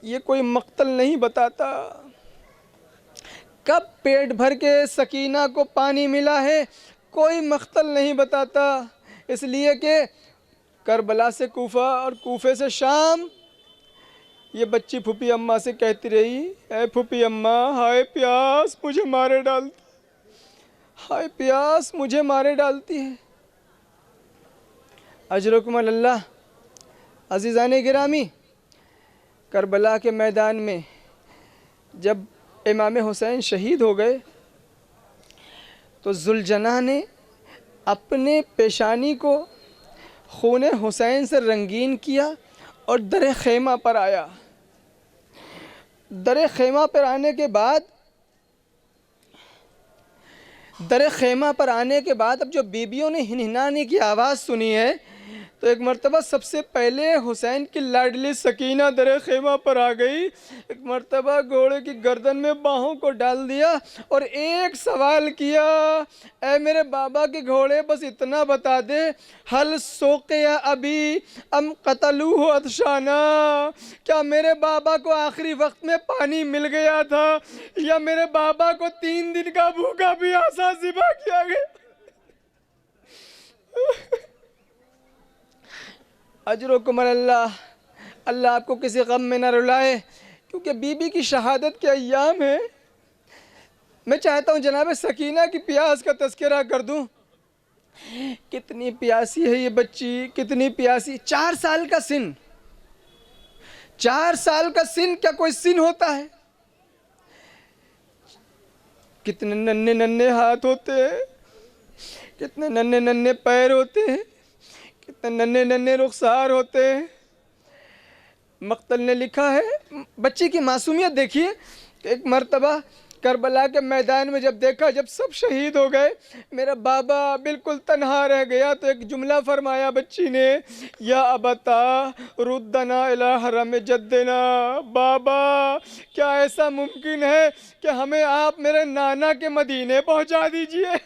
ये कोई मक्तल नहीं बताता। कब पेट भर के सकीना को पानी मिला है कोई मक्तल नहीं बताता। इसलिए कि करबला से कूफा और कूफे से शाम ये बच्ची फूफी अम्मा से कहती रही, ऐ फूफी अम्मा, हाय प्यास मुझे मारे डालती, हाय प्यास मुझे मारे डालती है। अजरुकुम अल्लाह। अज़ीज़ान गिरामी, करबला के मैदान में जब इमाम हुसैन शहीद हो गए तो जुलजना ने अपने पेशानी को खून हुसैन से रंगीन किया और दर खेमा पर आया। दर खेमा पर आने के बाद दर खैमा पर आने के बाद अब जो बीबियों ने हिनहिनाने की आवाज़ सुनी है, तो एक मर्तबा सबसे पहले हुसैन की लाडली सकीना दर खैमा पर आ गई। एक मर्तबा घोड़े की गर्दन में बाहों को डाल दिया और एक सवाल किया, ऐ मेरे बाबा के घोड़े, बस इतना बता दे, हल सोके या अभी अम कतलूहु अतशाना, क्या मेरे बाबा को आखिरी वक्त में पानी मिल गया था या मेरे बाबा को 3 दिन का भूखा प्यासा ज़िबा किया गया? अजरुकुम अल्लाह, अल्लाह आपको किसी गम में न रुलाए, क्योंकि बीबी की शहादत के अय्याम है। मैं चाहता हूँ जनाब सकीना की प्यास का तज़किरा कर दूँ। कितनी प्यासी है ये बच्ची, कितनी प्यासी। 4 साल का सिन, 4 साल का सिन क्या कोई सिन होता है? कितने नन्हे नन्हे हाथ होते हैं, कितने नन्हे नन्हे पैर होते हैं, कितने नन्हे नन्हे रुखसार होते हैं। मक्तल ने लिखा है, बच्ची की मासूमियत देखिए। एक मर्तबा करबला के मैदान में जब देखा, जब सब शहीद हो गए, मेरा बाबा बिल्कुल तन्हा रह गया, तो एक जुमला फरमाया बच्ची ने, या अबता रुद्दना इला हरम जद्दना, बाबा क्या ऐसा मुमकिन है कि हमें आप मेरे नाना के मदीने पहुंचा दीजिए।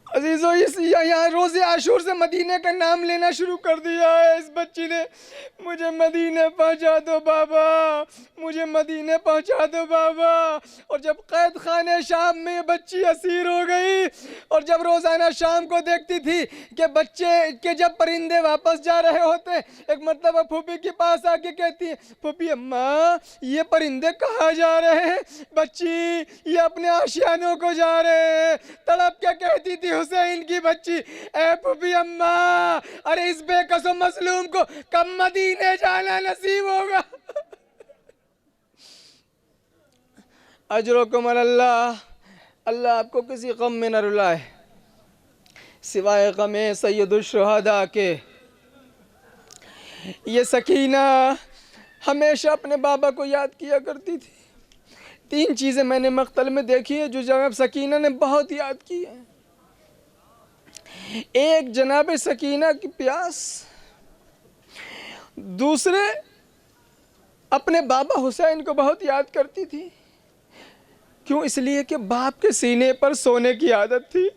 अजीज़ो, इस यहाँ रोज़े आशूर से मदीने का नाम लेना शुरू कर दिया है इस बच्ची ने। मुझे मदीने पहुँचा दो बाबा, मुझे मदीने पहुँचा दो बाबा। और जब कैद खाने शाम में ये बच्ची असीर हो गई, और जब रोज़ाना शाम को देखती थी कि बच्चे के जब परिंदे वापस जा रहे होते, एक मतलब फूफी के पास आके कहती है, फूफी अम्मा ये परिंदे कहाँ जा रहे हैं? बच्ची ये अपने आशियानों को जा रहे हैं। तड़प क्या कहती थी हुसैन की बच्ची, ए फूफी अम्मा, अरे इस बेकसो मजलूम को कब मदीने जाना नसीब होगा। अजरुकुम अल्लाह, अल्लाह आपको किसी गम में न रुलाए सिवाय गमे सैयदुश शुहदा के। ये सकीना हमेशा अपने बाबा को याद किया करती थी। 3 चीज़ें मैंने मक्तल में देखी है जो जनाब सकीना ने बहुत याद की है। एक जनाब सकीना की प्यास, दूसरे अपने बाबा हुसैन को बहुत याद करती थी। क्यों? इसलिए कि बाप के सीने पर सोने की आदत थी।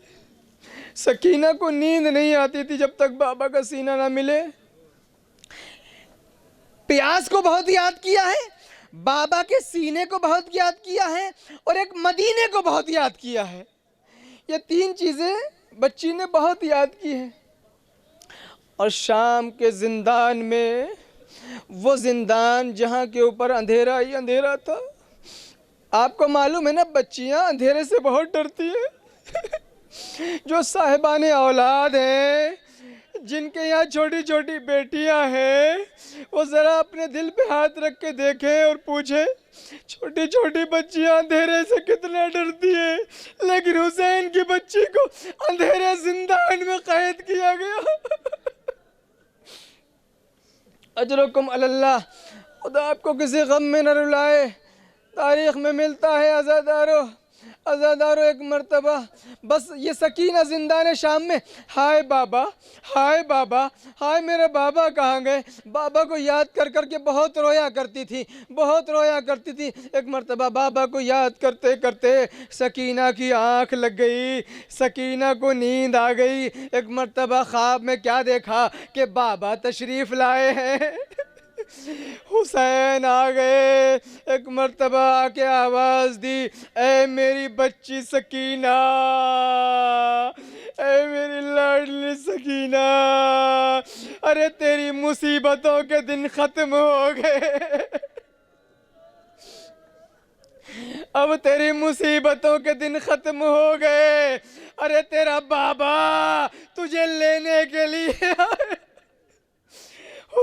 सकीना को नींद नहीं आती थी जब तक बाबा का सीना ना मिले। प्यास को बहुत याद किया है, बाबा के सीने को बहुत याद किया है, और एक मदीने को बहुत याद किया है। ये 3 चीज़ें बच्ची ने बहुत याद की है। और शाम के जिंदान में, वो जिंदान जहाँ के ऊपर अंधेरा ही अंधेरा था। आपको मालूम है ना, बच्चियाँ अंधेरे से बहुत डरती हैं। जो साहिबाने औलाद हैं, जिनके यहाँ छोटी छोटी बेटियां हैं, वो ज़रा अपने दिल पे हाथ रख के देखें और पूछें, छोटी छोटी बच्चियां अंधेरे से कितना डरती है, लेकिन हुसैन की बच्ची को अंधेरे जिंदान में कैद किया गया। अजरुकुम अल्लाह, खुदा आपको किसी गम में न रुलाए। तारीख़ में मिलता है अज़ादारो एक मर्तबा बस ये सकीना जिंदान शाम में, हाय बाबा, हाय बाबा, हाय मेरे बाबा कहाँ गए, बाबा को याद कर कर के बहुत रोया करती थी, बहुत रोया करती थी। एक मर्तबा बाबा को याद करते करते सकीना की आँख लग गई, सकीना को नींद आ गई। एक मर्तबा ख्वाब में क्या देखा कि बाबा तशरीफ़ लाए हैं, हुसैन आ गए। एक मर्तबा आके आवाज़ दी, ऐ मेरी बच्ची सकीना, ऐ मेरी लाडली सकीना, अरे तेरी मुसीबतों के दिन ख़त्म हो गए, अब तेरी मुसीबतों के दिन ख़त्म हो गए। अरे तेरा बाबा तुझे लेने के लिए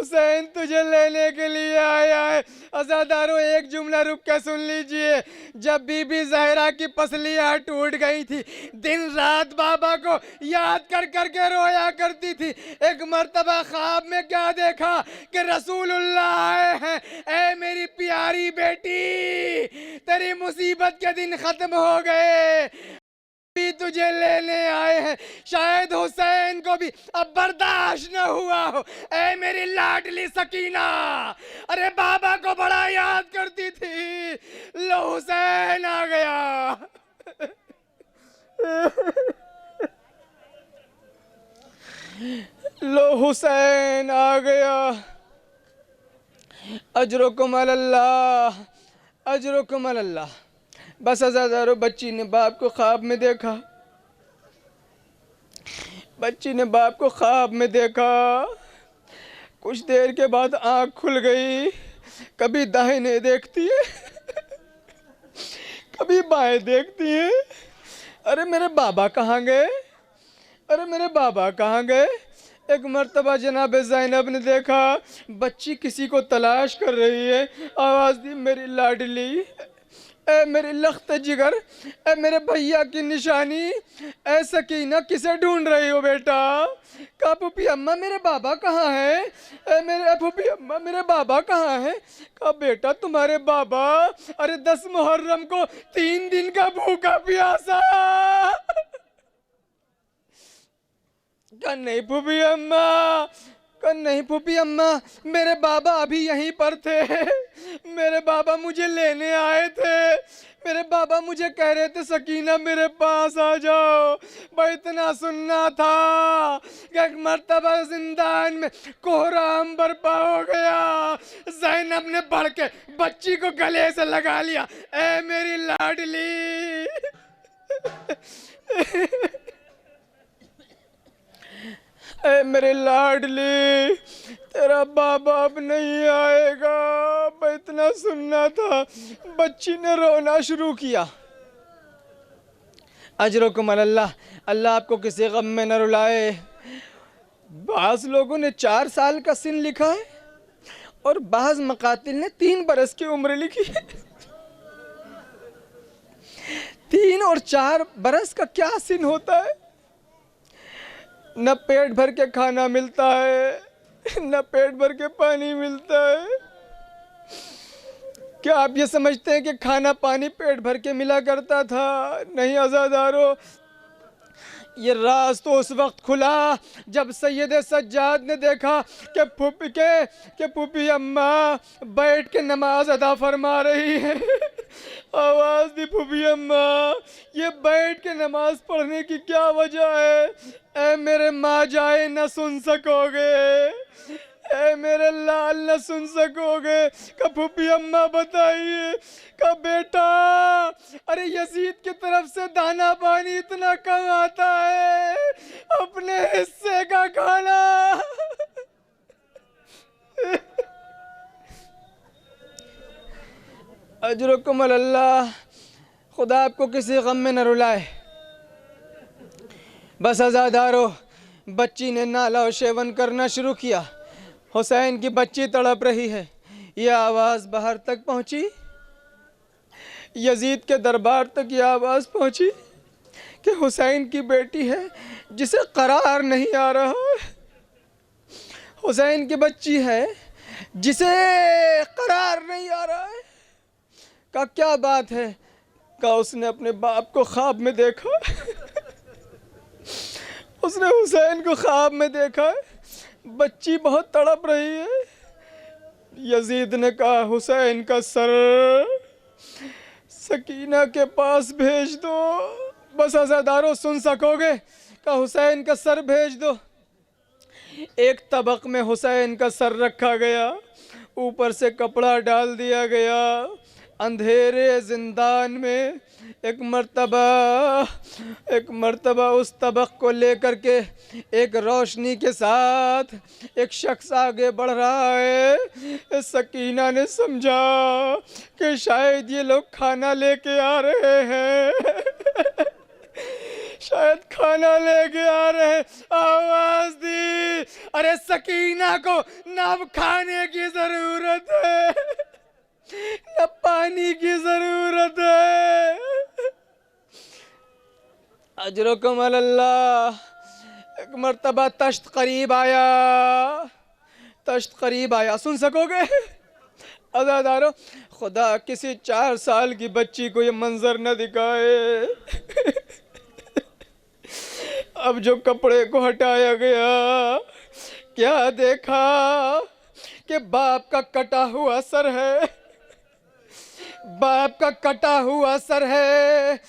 हुसैन तुझे लेने के लिए आया है। अज़ादारों एक जुमला रुक के सुन लीजिए। जब बीबी ज़हरा की पसलियाँ टूट गई थी, दिन रात बाबा को याद कर कर के रोया करती थी। एक मर्तबा ख्वाब में क्या देखा कि रसूलुल्लाह आए हैं। ऐ मेरी प्यारी बेटी, तेरी मुसीबत के दिन खत्म हो गए, भी तुझे लेने आए हैं। शायद हुसैन को भी अब बर्दाश्त न हुआ हो। ऐ मेरी लाडली सकीना, अरे बाबा को बड़ा याद करती थी, लो हुसैन आ गया। लो हुसैन आ गया। अजरुकुम अल्लाह, अजरुकुम अल्लाह। बस हज़ारों बच्ची ने बाप को ख्वाब में देखा। बच्ची ने बाप को ख्वाब में देखा। कुछ देर के बाद आँख खुल गई। कभी दाहिने देखती है, कभी बाएं देखती है। अरे मेरे बाबा कहाँ गए, अरे मेरे बाबा कहाँ गए। एक मर्तबा जनाब ज़ैनब ने देखा बच्ची किसी को तलाश कर रही है। आवाज़ दी, मेरी लाडली, ए मेरी लख्त जिगर, ए मेरे भैया की निशानी, ए सकीना किसे ढूंढ रही हो बेटा। कहा फूफी अम्मा मेरे बाबा कहाँ हैं, ए मेरे फूफी अम्मा मेरे बाबा कहाँ हैं। कहा बेटा तुम्हारे बाबा, अरे 10 मुहर्रम को 3 दिन का भूखा प्यासा। कहा नहीं फूफी अम्मा, नहीं फूफी अम्मा, मेरे बाबा अभी यहीं पर थे। मेरे बाबा मुझे लेने आए थे। मेरे बाबा मुझे कह रहे थे सकीना मेरे पास आ जाओ। भाई इतना सुनना था कि एक मर्तबा जिंदान में कोहराम बर्पा हो गया। ज़ैनब ने बढ़ के बच्ची को गले से लगा लिया। ए मेरी लाडली, ऐ मेरे लाडली, तेरा बाबा अब नहीं आएगा। मैं इतना सुनना था। बच्ची ने रोना शुरू किया। अजरुकुम अल्लाह, अल्लाह आपको किसी गम में न रुलाए। बाज़ लोगों ने 4 साल का सिन लिखा है और बाज़ मकातिल ने 3 बरस की उम्र लिखी है। 3 और 4 बरस का क्या सिन होता है। न पेट भर के खाना मिलता है, न पेट भर के पानी मिलता है। क्या आप ये समझते हैं कि खाना पानी पेट भर के मिला करता था? नहीं अज़ादारो, ये राज तो उस वक्त खुला जब सैयद सज्जाद ने देखा कि फूफी अम्मा बैठ के नमाज अदा फरमा रही है। आवाज़ दी, फूफी अम्मा ये बैठ के नमाज पढ़ने की क्या वजह है। ऐ मेरे माँ जाए न सुन सकोगे, ऐ मेरे लाल न सुन सकोगे। का फूफी अम्मा बताइए। का बेटा, अरे यजीद की तरफ से दाना पानी इतना कम आता है, अपने हिस्से का खाना। अजरुकुम अल्लाह, खुदा आपको किसी गम में न रुलाए। बस अज़ादारो, बच्ची ने नाला और शेवन करना शुरू किया। हुसैन की बच्ची तड़प रही है। यह आवाज़ बाहर तक पहुंची, यजीद के दरबार तक यह आवाज़ पहुंची कि हुसैन की बेटी है जिसे करार नहीं आ रहा है। हुसैन की बच्ची है जिसे करार नहीं आ रहा है। का क्या बात है? का उसने अपने बाप को ख्वाब में देखा। उसने हुसैन को ख्वाब में देखा है, बच्ची बहुत तड़प रही है। यजीद ने कहा हुसैन का सर सकीना के पास भेज दो। बस अज़ादारों सुन सकोगे। का हुसैन का सर भेज दो। एक तबक में हुसैन का सर रखा गया, ऊपर से कपड़ा डाल दिया गया। अंधेरे जिंदान में एक मर्तबा उस तबक को लेकर के एक रोशनी के साथ एक शख्स आगे बढ़ रहा है। सकीना ने समझा कि शायद ये लोग खाना लेके आ रहे हैं। शायद खाना लेके आ रहे हैं। आवाज़ दी, अरे सकीना को ना अब खाने की जरूरत है न पानी की जरूरत है। अजरकुम अल्लाह। एक मर्तबा तश्त करीब आया, तश्त करीब आया, सुन सकोगे अज़ादारो? खुदा किसी 4 साल की बच्ची को ये मंजर न दिखाए। अब जो कपड़े को हटाया गया, क्या देखा कि बाप का कटा हुआ सर है, बाप का कटा हुआ सर है।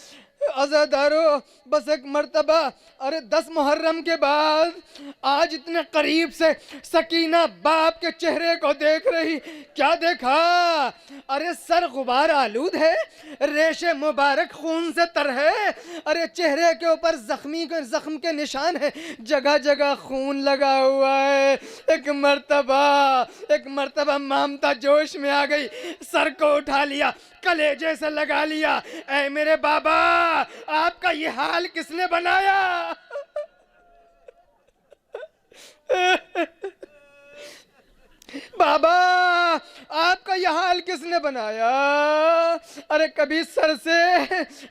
अज़ादारो बस एक मर्तबा, अरे 10 मुहर्रम के बाद आज इतने करीब से सकीना बाप के चेहरे को देख रही, क्या देखा? अरे सर गुबार आलूद है, रेशे मुबारक खून से तर है, अरे चेहरे के ऊपर जख्म के निशान है, जगह जगह खून लगा हुआ है। एक मर्तबा ममता जोश में आ गई, सर को उठा लिया, कलेजे से लगा लिया, ऐ मेरे बाबा आपका ये हाल किसने बनाया? बाबा आपका यह हाल किसने बनाया? अरे कभी सर से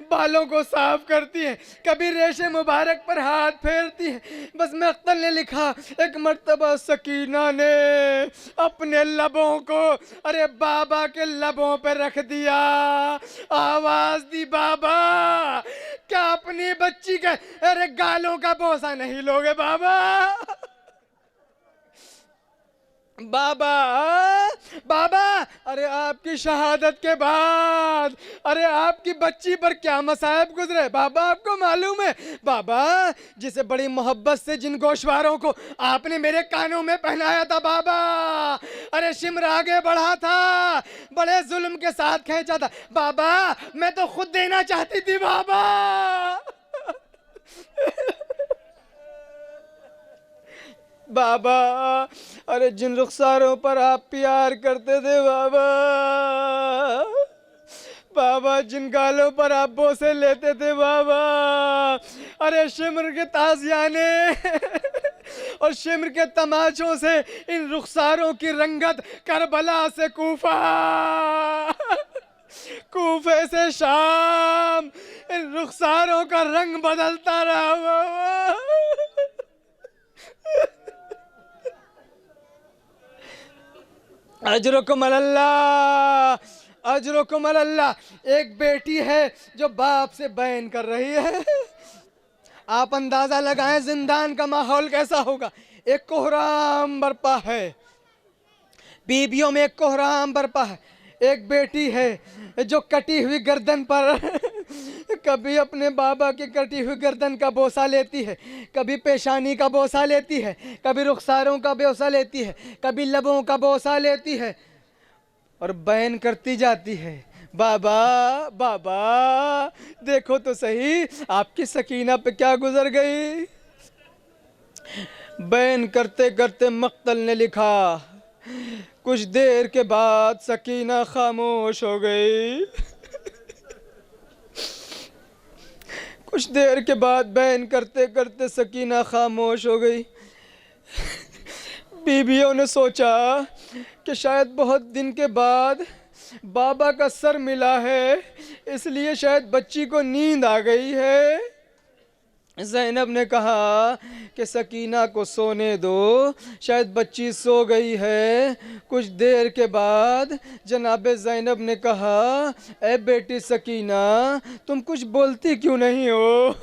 बालों को साफ करती है, कभी रेशे मुबारक पर हाथ फेरती है। बस मख्तल ने लिखा, एक मर्तबा सकीना ने अपने लबों को अरे बाबा के लबों पे रख दिया, आवाज दी, बाबा क्या अपनी बच्ची के अरे गालों का बोसा नहीं लोगे बाबा? बाबा बाबा अरे आपकी शहादत के बाद अरे आपकी बच्ची पर क्या मसाइब गुजरे बाबा, आपको मालूम है? बाबा जिसे बड़ी मोहब्बत से जिन गोशवारों को आपने मेरे कानों में पहनाया था बाबा, अरे शिमर आगे बढ़ा था, बड़े जुल्म के साथ खींचा था बाबा, मैं तो खुद देना चाहती थी बाबा। बाबा अरे जिन रुखसारों पर आप प्यार करते थे बाबा, बाबा जिन गालों पर आप बोसे लेते थे बाबा, अरे शिमर के ताजियाने और शिमर के तमाचों से इन रुखसारों की रंगत करबला से कूफा, कूफे से शाम, इन रुखसारों का रंग बदलता रहा बाबा। अजरुकुम अल्लाह, अजरुकुम अल्लाह। एक बेटी है जो बाप से बैन कर रही है, आप अंदाजा लगाएं जिंदान का माहौल कैसा होगा। एक कोहराम बरपा है, बीबियों में एक कोहराम बरपा है। एक बेटी है जो कटी हुई गर्दन पर कभी अपने बाबा की कटी हुई गर्दन का बोसा लेती है, कभी पेशानी का बोसा लेती है, कभी रुखसारों का बोसा लेती है, कभी लबों का बोसा लेती है और बैन करती जाती है, बाबा बाबा देखो तो सही आपकी सकीना पे क्या गुजर गई। बैन करते करते मख्तल ने लिखा, कुछ देर के बाद सकीना खामोश हो गई। कुछ देर के बाद बैन करते करते सकीना खामोश हो गई। बीबियों ने सोचा कि शायद बहुत दिन के बाद बाबा का सर मिला है, इसलिए शायद बच्ची को नींद आ गई है। ज़ैनब ने कहा कि सकीना को सोने दो, शायद बच्ची सो गई है। कुछ देर के बाद जनाब ज़ैनब ने कहा, ए बेटी सकीना तुम कुछ बोलती क्यों नहीं हो?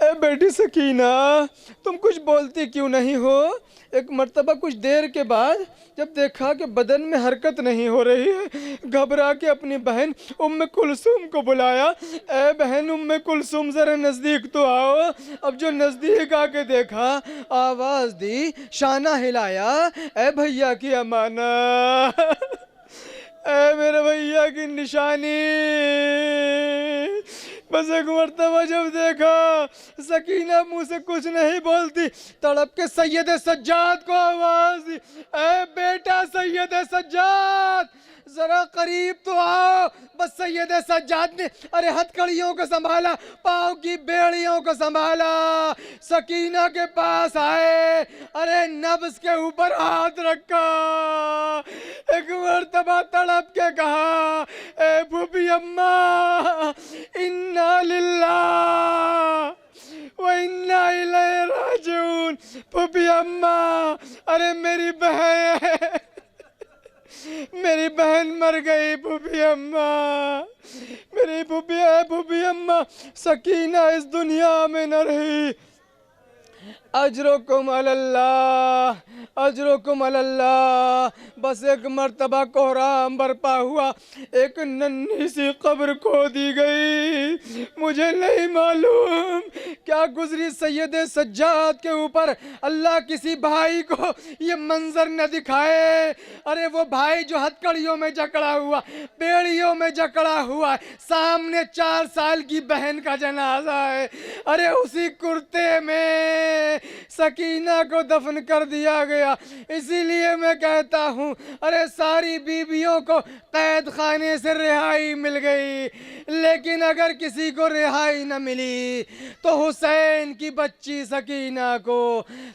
ए बेटी सकीना तुम कुछ बोलती क्यों नहीं हो? एक मर्तबा कुछ देर के बाद जब देखा कि बदन में हरकत नहीं हो रही है, घबरा के अपनी बहन उम्मे कुलसुम को बुलाया, ए बहन उम्मे कुलसुम ज़रा नज़दीक तो आओ। अब जो नज़दीक आके देखा, आवाज़ दी, शाना हिलाया, ए भैया की अमाना, ए मेरे भैया की निशानी। बस एक मर्तबा जब देखा सकीना मुंह से कुछ नहीं बोलती, तड़प के सैयद सज्जाद को आवाज दी, ए बेटा सैयद सज्जाद जरा करीब तो आओ। बस सैयद सज्जाद ने अरे हथकड़ियों को संभाला, पाँव की बेड़ियों को संभाला, सकीना के पास आए, अरे नब्ज के ऊपर हाथ रखा, एक मर्तबा तड़प के कहा, ए फूफी अम्मा इन्ना लिल्लाह व इन्ना इलैहि राजिऊन। फूफी अम्मा अरे मेरी बहन, मेरी बहन मर गई फूफी अम्मा, मेरी फूफी अम्मा सकीना इस दुनिया में न रही। अजरुकुम अलल्लाह, अजरुकुम अलल्लाह। बस एक मर्तबा कोहराम बरपा हुआ, एक नन्ही सी कब्र खो दी गई। मुझे नहीं मालूम क्या गुजरी सैयद सज्जाद के ऊपर, अल्लाह किसी भाई को ये मंजर न दिखाए। अरे वो भाई जो हथकड़ियों में जकड़ा हुआ, बेड़ियों में जकड़ा हुआ, सामने 4 साल की बहन का जनाजा है, अरे उसी कुर्ते में सकीना को दफन कर दिया गया। इसीलिए मैं कहता हूँ अरे सारी बीबियों को कैद खाने से रिहाई मिल गई, लेकिन अगर किसी को रिहाई न मिली तो हुसैन की बच्ची सकीना को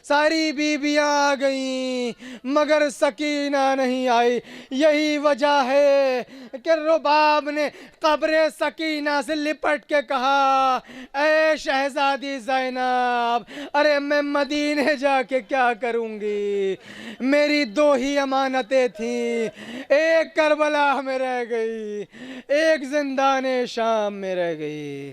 सारी बीबियां आ गईं मगर सकीना नहीं आई। यही वजह है कि रुबाब ने कब्र सकीना से लिपट के कहा, ऐ शहजादी ज़ैनब अरे मैं मदीने जाके क्या करूंगी, मेरी 2 ही अमानतें थी, एक करबला में रह गई, एक जिंदाने शाम में रह गई।